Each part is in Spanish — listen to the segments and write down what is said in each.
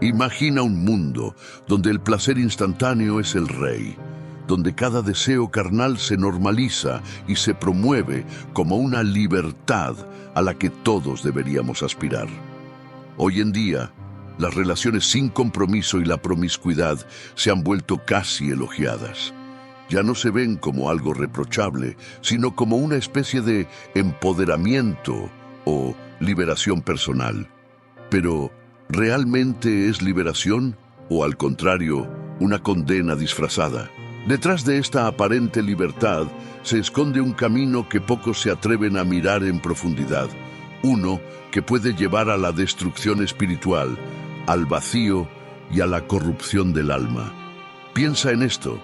Imagina un mundo donde el placer instantáneo es el rey, donde cada deseo carnal se normaliza y se promueve como una libertad a la que todos deberíamos aspirar. Hoy en día, las relaciones sin compromiso y la promiscuidad se han vuelto casi elogiadas. Ya no se ven como algo reprochable, sino como una especie de empoderamiento o liberación personal. Pero, ¿realmente es liberación o, al contrario, una condena disfrazada? Detrás de esta aparente libertad se esconde un camino que pocos se atreven a mirar en profundidad, uno que puede llevar a la destrucción espiritual, al vacío y a la corrupción del alma. Piensa en esto.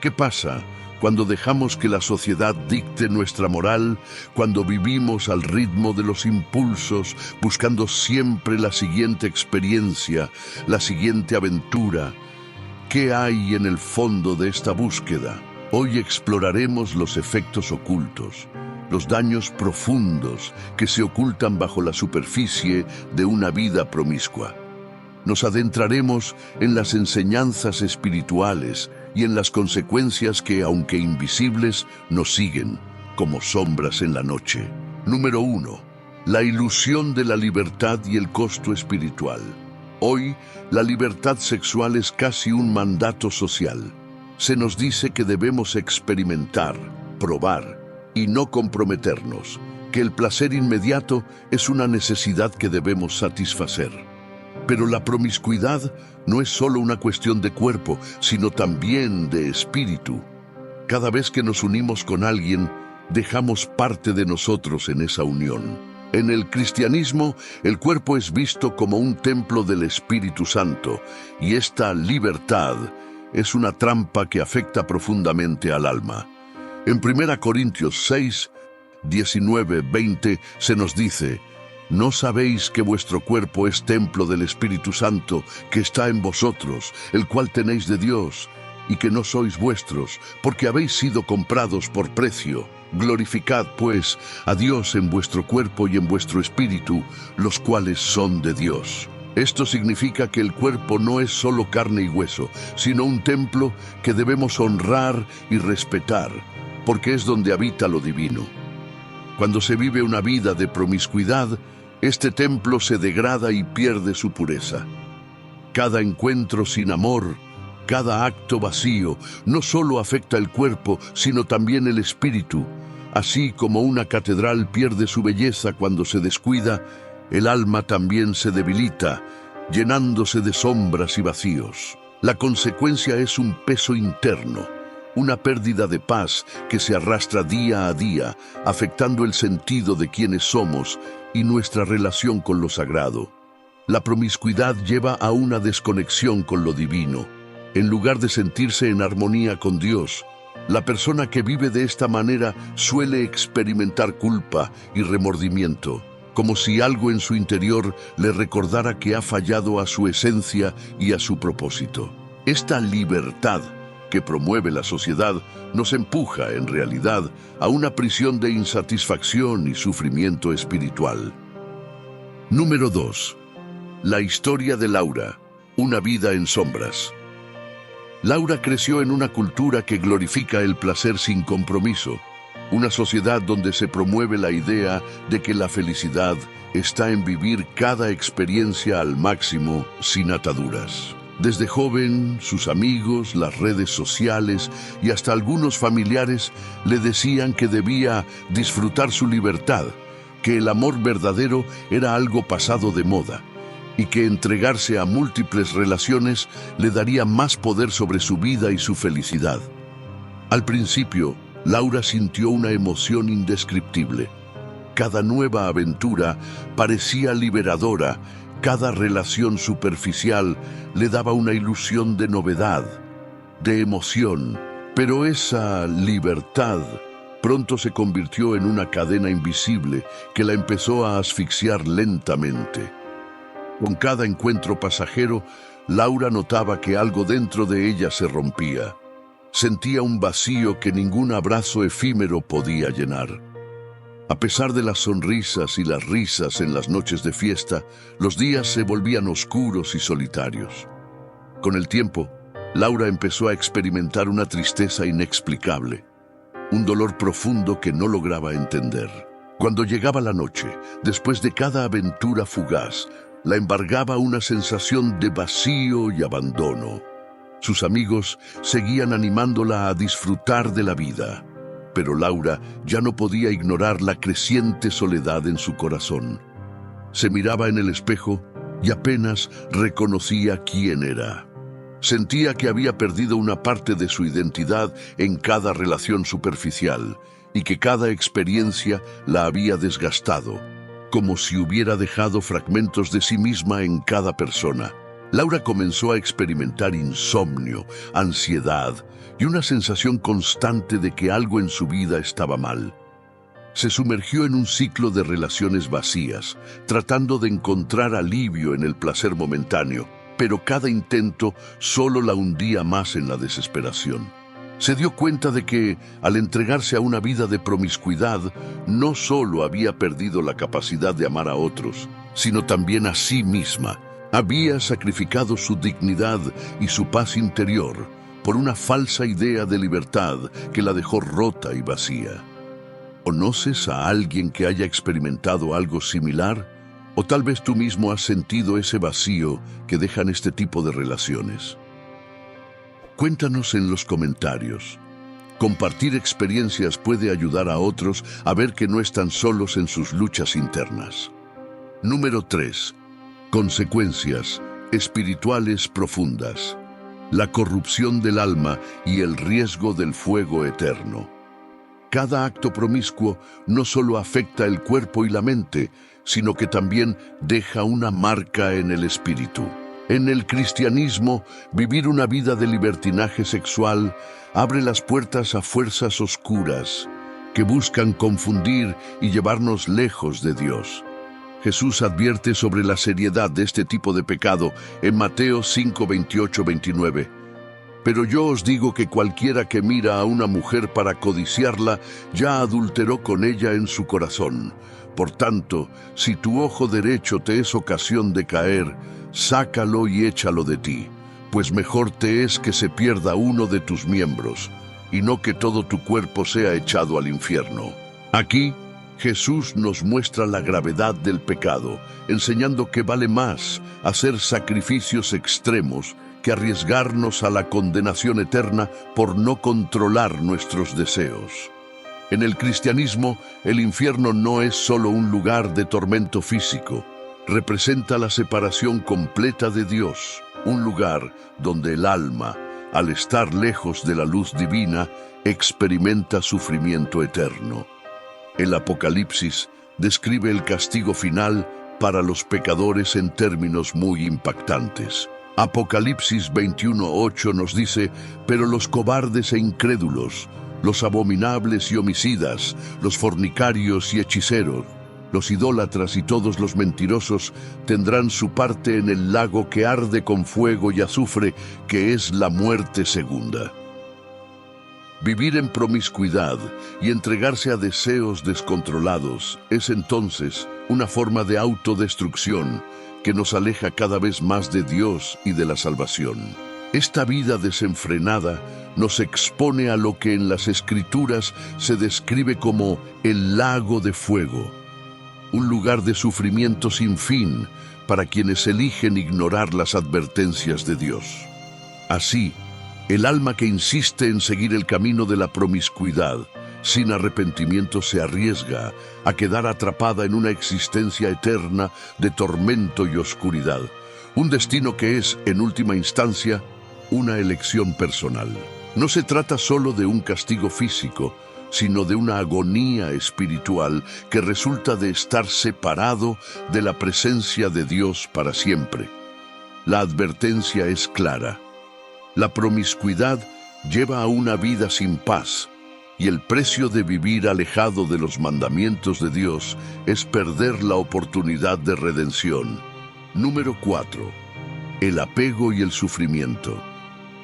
¿Qué pasa cuando dejamos que la sociedad dicte nuestra moral, cuando vivimos al ritmo de los impulsos, buscando siempre la siguiente experiencia, la siguiente aventura? ¿Qué hay en el fondo de esta búsqueda? Hoy exploraremos los efectos ocultos, los daños profundos que se ocultan bajo la superficie de una vida promiscua. Nos adentraremos en las enseñanzas espirituales y en las consecuencias que, aunque invisibles, nos siguen como sombras en la noche. Número 1. La ilusión de la libertad y el costo espiritual. Hoy, la libertad sexual es casi un mandato social. Se nos dice que debemos experimentar, probar y no comprometernos, que el placer inmediato es una necesidad que debemos satisfacer. Pero la promiscuidad no es solo una cuestión de cuerpo, sino también de espíritu. Cada vez que nos unimos con alguien, dejamos parte de nosotros en esa unión. En el cristianismo, el cuerpo es visto como un templo del Espíritu Santo, y esta libertad es una trampa que afecta profundamente al alma. En 1 Corintios 6, 19, 20 se nos dice: ¿no sabéis que vuestro cuerpo es templo del Espíritu Santo que está en vosotros, el cual tenéis de Dios, y que no sois vuestros, porque habéis sido comprados por precio? Glorificad, pues, a Dios en vuestro cuerpo y en vuestro espíritu, los cuales son de Dios. Esto significa que el cuerpo no es solo carne y hueso, sino un templo que debemos honrar y respetar, porque es donde habita lo divino. Cuando se vive una vida de promiscuidad, este templo se degrada y pierde su pureza. Cada encuentro sin amor, cada acto vacío, no solo afecta el cuerpo, sino también el espíritu. Así como una catedral pierde su belleza cuando se descuida, el alma también se debilita, llenándose de sombras y vacíos. La consecuencia es un peso interno, una pérdida de paz que se arrastra día a día, afectando el sentido de quienes somos y nuestra relación con lo sagrado. La promiscuidad lleva a una desconexión con lo divino. En lugar de sentirse en armonía con Dios, la persona que vive de esta manera suele experimentar culpa y remordimiento, como si algo en su interior le recordara que ha fallado a su esencia y a su propósito. Esta libertad que promueve la sociedad nos empuja, en realidad, a una prisión de insatisfacción y sufrimiento espiritual. Número 2. La historia de Laura, una vida en sombras. Laura creció en una cultura que glorifica el placer sin compromiso, una sociedad donde se promueve la idea de que la felicidad está en vivir cada experiencia al máximo, sin ataduras. Desde joven, sus amigos, las redes sociales y hasta algunos familiares le decían que debía disfrutar su libertad, que el amor verdadero era algo pasado de moda y que entregarse a múltiples relaciones le daría más poder sobre su vida y su felicidad. Al principio, Laura sintió una emoción indescriptible. Cada nueva aventura parecía liberadora. Cada relación superficial le daba una ilusión de novedad, de emoción, pero esa libertad pronto se convirtió en una cadena invisible que la empezó a asfixiar lentamente. Con cada encuentro pasajero, Laura notaba que algo dentro de ella se rompía. Sentía un vacío que ningún abrazo efímero podía llenar. A pesar de las sonrisas y las risas en las noches de fiesta, los días se volvían oscuros y solitarios. Con el tiempo, Laura empezó a experimentar una tristeza inexplicable, un dolor profundo que no lograba entender. Cuando llegaba la noche, después de cada aventura fugaz, la embargaba una sensación de vacío y abandono. Sus amigos seguían animándola a disfrutar de la vida, pero Laura ya no podía ignorar la creciente soledad en su corazón. Se miraba en el espejo y apenas reconocía quién era. Sentía que había perdido una parte de su identidad en cada relación superficial y que cada experiencia la había desgastado, como si hubiera dejado fragmentos de sí misma en cada persona. Laura comenzó a experimentar insomnio, ansiedad y una sensación constante de que algo en su vida estaba mal. Se sumergió en un ciclo de relaciones vacías, tratando de encontrar alivio en el placer momentáneo, pero cada intento solo la hundía más en la desesperación. Se dio cuenta de que, al entregarse a una vida de promiscuidad, no solo había perdido la capacidad de amar a otros, sino también a sí misma. Había sacrificado su dignidad y su paz interior por una falsa idea de libertad que la dejó rota y vacía. ¿Conoces a alguien que haya experimentado algo similar? O tal vez tú mismo has sentido ese vacío que dejan este tipo de relaciones. Cuéntanos en los comentarios. Compartir experiencias puede ayudar a otros a ver que no están solos en sus luchas internas. Número 3. Consecuencias espirituales profundas. La corrupción del alma y el riesgo del fuego eterno. Cada acto promiscuo no solo afecta el cuerpo y la mente, sino que también deja una marca en el espíritu. En el cristianismo, vivir una vida de libertinaje sexual abre las puertas a fuerzas oscuras que buscan confundir y llevarnos lejos de Dios. Jesús advierte sobre la seriedad de este tipo de pecado en Mateo 5, 28-29. Pero yo os digo que cualquiera que mira a una mujer para codiciarla, ya adulteró con ella en su corazón. Por tanto, si tu ojo derecho te es ocasión de caer, sácalo y échalo de ti, pues mejor te es que se pierda uno de tus miembros, y no que todo tu cuerpo sea echado al infierno. Aquí, Jesús nos muestra la gravedad del pecado, enseñando que vale más hacer sacrificios extremos que arriesgarnos a la condenación eterna por no controlar nuestros deseos. En el cristianismo, el infierno no es solo un lugar de tormento físico, representa la separación completa de Dios, un lugar donde el alma, al estar lejos de la luz divina, experimenta sufrimiento eterno. El Apocalipsis describe el castigo final para los pecadores en términos muy impactantes. Apocalipsis 21:8 nos dice: pero los cobardes e incrédulos, los abominables y homicidas, los fornicarios y hechiceros, los idólatras y todos los mentirosos tendrán su parte en el lago que arde con fuego y azufre, que es la muerte segunda. Vivir en promiscuidad y entregarse a deseos descontrolados es entonces una forma de autodestrucción que nos aleja cada vez más de Dios y de la salvación. Esta vida desenfrenada nos expone a lo que en las Escrituras se describe como el lago de fuego, un lugar de sufrimiento sin fin para quienes eligen ignorar las advertencias de Dios. Así, el alma que insiste en seguir el camino de la promiscuidad, sin arrepentimiento, se arriesga a quedar atrapada en una existencia eterna de tormento y oscuridad, un destino que es, en última instancia, una elección personal. No se trata solo de un castigo físico, sino de una agonía espiritual que resulta de estar separado de la presencia de Dios para siempre. La advertencia es clara. La promiscuidad lleva a una vida sin paz, y el precio de vivir alejado de los mandamientos de Dios es perder la oportunidad de redención. Número 4. El apego y el sufrimiento.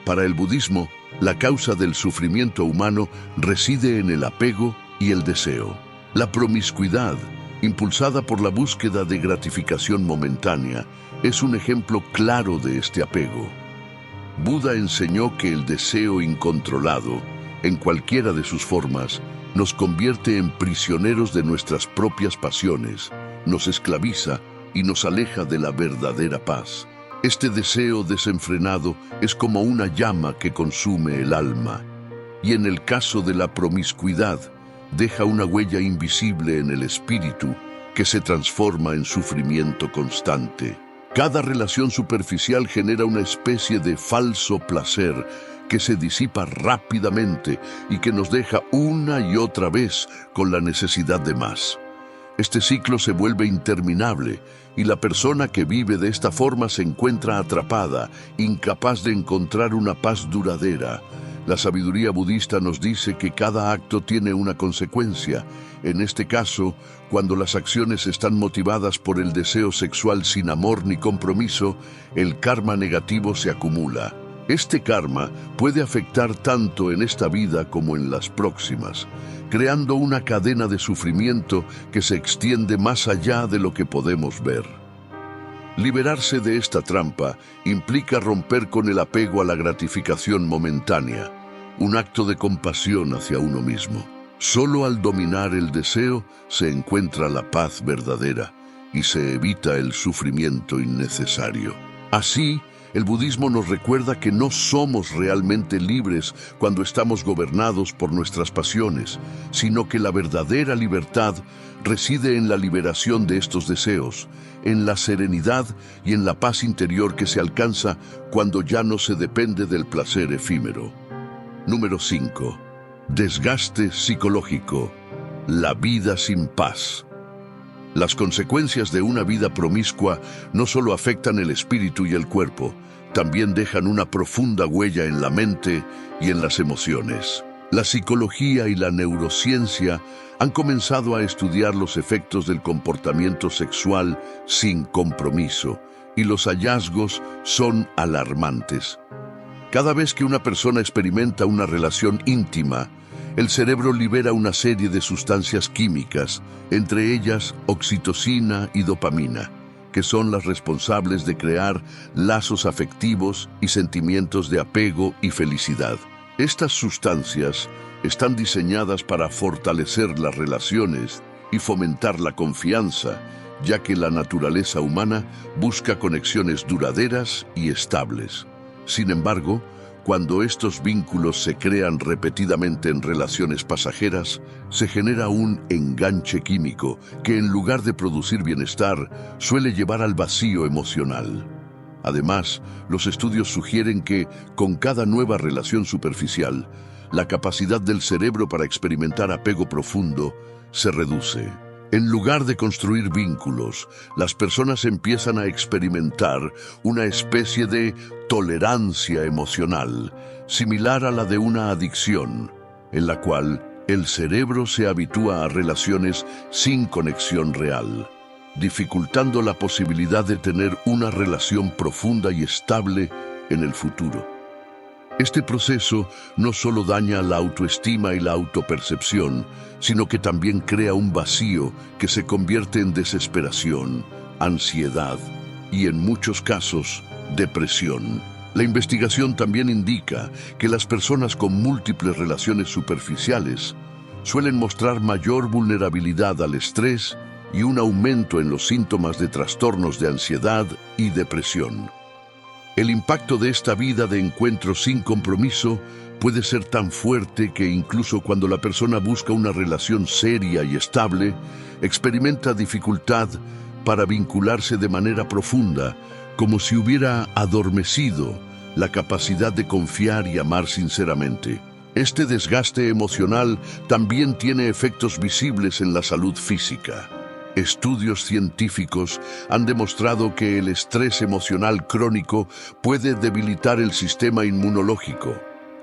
Para el budismo, la causa del sufrimiento humano reside en el apego y el deseo. La promiscuidad, impulsada por la búsqueda de gratificación momentánea, es un ejemplo claro de este apego. Buda enseñó que el deseo incontrolado, en cualquiera de sus formas, nos convierte en prisioneros de nuestras propias pasiones, nos esclaviza y nos aleja de la verdadera paz. Este deseo desenfrenado es como una llama que consume el alma, y en el caso de la promiscuidad, deja una huella invisible en el espíritu que se transforma en sufrimiento constante. Cada relación superficial genera una especie de falso placer que se disipa rápidamente y que nos deja una y otra vez con la necesidad de más. Este ciclo se vuelve interminable y la persona que vive de esta forma se encuentra atrapada, incapaz de encontrar una paz duradera. La sabiduría budista nos dice que cada acto tiene una consecuencia. En este caso, cuando las acciones están motivadas por el deseo sexual sin amor ni compromiso, el karma negativo se acumula. Este karma puede afectar tanto en esta vida como en las próximas, creando una cadena de sufrimiento que se extiende más allá de lo que podemos ver. Liberarse de esta trampa implica romper con el apego a la gratificación momentánea, un acto de compasión hacia uno mismo. Solo al dominar el deseo se encuentra la paz verdadera y se evita el sufrimiento innecesario. Así, el budismo nos recuerda que no somos realmente libres cuando estamos gobernados por nuestras pasiones, sino que la verdadera libertad reside en la liberación de estos deseos, en la serenidad y en la paz interior que se alcanza cuando ya no se depende del placer efímero. Número 5. Desgaste psicológico. La vida sin paz. Las consecuencias de una vida promiscua no solo afectan el espíritu y el cuerpo, también dejan una profunda huella en la mente y en las emociones. La psicología y la neurociencia han comenzado a estudiar los efectos del comportamiento sexual sin compromiso, y los hallazgos son alarmantes. Cada vez que una persona experimenta una relación íntima, el cerebro libera una serie de sustancias químicas, entre ellas oxitocina y dopamina, que son las responsables de crear lazos afectivos y sentimientos de apego y felicidad. Estas sustancias están diseñadas para fortalecer las relaciones y fomentar la confianza, ya que la naturaleza humana busca conexiones duraderas y estables. Sin embargo, cuando estos vínculos se crean repetidamente en relaciones pasajeras, se genera un enganche químico que, en lugar de producir bienestar, suele llevar al vacío emocional. Además, los estudios sugieren que, con cada nueva relación superficial, la capacidad del cerebro para experimentar apego profundo se reduce. En lugar de construir vínculos, las personas empiezan a experimentar una especie de tolerancia emocional, similar a la de una adicción, en la cual el cerebro se habitúa a relaciones sin conexión real, dificultando la posibilidad de tener una relación profunda y estable en el futuro. Este proceso no solo daña la autoestima y la autopercepción, sino que también crea un vacío que se convierte en desesperación, ansiedad y, en muchos casos, depresión. La investigación también indica que las personas con múltiples relaciones superficiales suelen mostrar mayor vulnerabilidad al estrés y un aumento en los síntomas de trastornos de ansiedad y depresión. El impacto de esta vida de encuentro sin compromiso puede ser tan fuerte que incluso cuando la persona busca una relación seria y estable, experimenta dificultad para vincularse de manera profunda, como si hubiera adormecido la capacidad de confiar y amar sinceramente. Este desgaste emocional también tiene efectos visibles en la salud física. Estudios científicos han demostrado que el estrés emocional crónico puede debilitar el sistema inmunológico,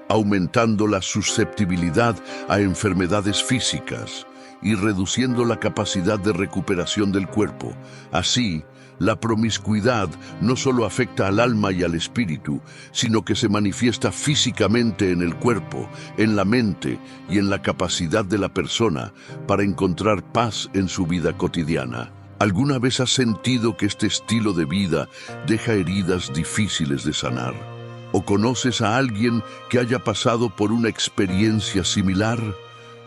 aumentando la susceptibilidad a enfermedades físicas y reduciendo la capacidad de recuperación del cuerpo. Así, La promiscuidad no solo afecta al alma y al espíritu, sino que se manifiesta físicamente en el cuerpo, en la mente y en la capacidad de la persona para encontrar paz en su vida cotidiana. ¿Alguna vez has sentido que este estilo de vida deja heridas difíciles de sanar? ¿O conoces a alguien que haya pasado por una experiencia similar?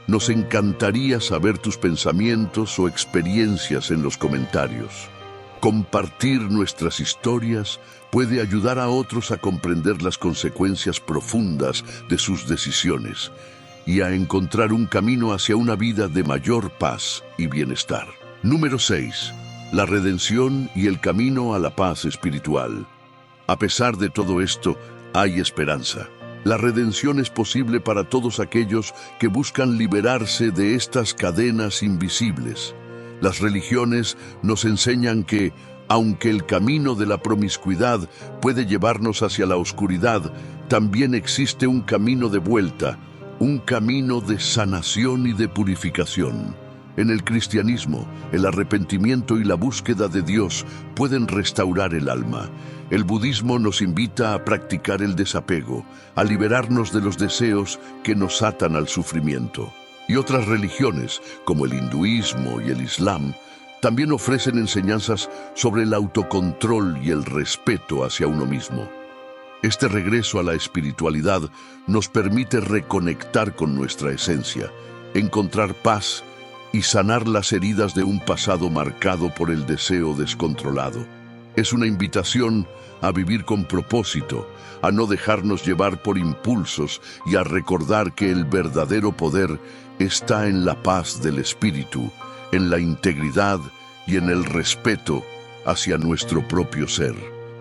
Nos encantaría saber tus pensamientos o experiencias en los comentarios. Compartir nuestras historias puede ayudar a otros a comprender las consecuencias profundas de sus decisiones y a encontrar un camino hacia una vida de mayor paz y bienestar. Número 6. La redención y el camino a la paz espiritual. A pesar de todo esto, hay esperanza. La redención es posible para todos aquellos que buscan liberarse de estas cadenas invisibles. Las religiones nos enseñan que, aunque el camino de la promiscuidad puede llevarnos hacia la oscuridad, también existe un camino de vuelta, un camino de sanación y de purificación. En el cristianismo, el arrepentimiento y la búsqueda de Dios pueden restaurar el alma. El budismo nos invita a practicar el desapego, a liberarnos de los deseos que nos atan al sufrimiento. Y otras religiones, como el hinduismo y el islam, también ofrecen enseñanzas sobre el autocontrol y el respeto hacia uno mismo. Este regreso a la espiritualidad nos permite reconectar con nuestra esencia, encontrar paz y sanar las heridas de un pasado marcado por el deseo descontrolado. Es una invitación a vivir con propósito, a no dejarnos llevar por impulsos y a recordar que el verdadero poder está en la paz del espíritu, en la integridad y en el respeto hacia nuestro propio ser.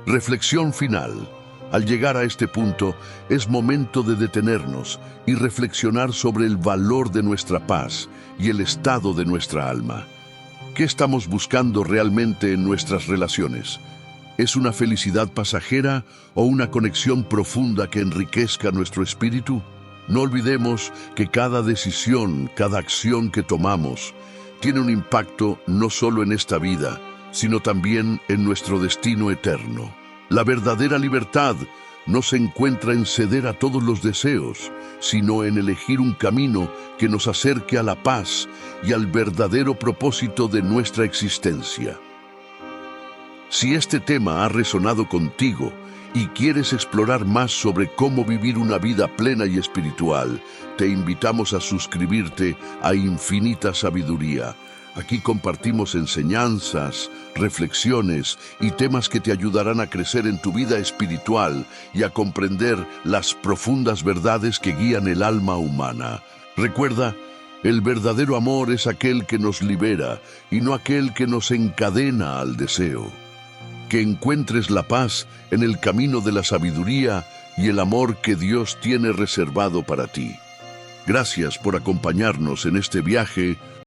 Reflexión final. Al llegar a este punto, es momento de detenernos y reflexionar sobre el valor de nuestra paz y el estado de nuestra alma. ¿Qué estamos buscando realmente en nuestras relaciones? ¿Es una felicidad pasajera o una conexión profunda que enriquezca nuestro espíritu? No olvidemos que cada decisión, cada acción que tomamos, tiene un impacto no solo en esta vida, sino también en nuestro destino eterno. La verdadera libertad no se encuentra en ceder a todos los deseos, sino en elegir un camino que nos acerque a la paz y al verdadero propósito de nuestra existencia. Si este tema ha resonado contigo y quieres explorar más sobre cómo vivir una vida plena y espiritual, te invitamos a suscribirte a Infinita Sabiduría. Aquí compartimos enseñanzas, reflexiones y temas que te ayudarán a crecer en tu vida espiritual y a comprender las profundas verdades que guían el alma humana. Recuerda, el verdadero amor es aquel que nos libera y no aquel que nos encadena al deseo. Que encuentres la paz en el camino de la sabiduría y el amor que Dios tiene reservado para ti. Gracias por acompañarnos en este viaje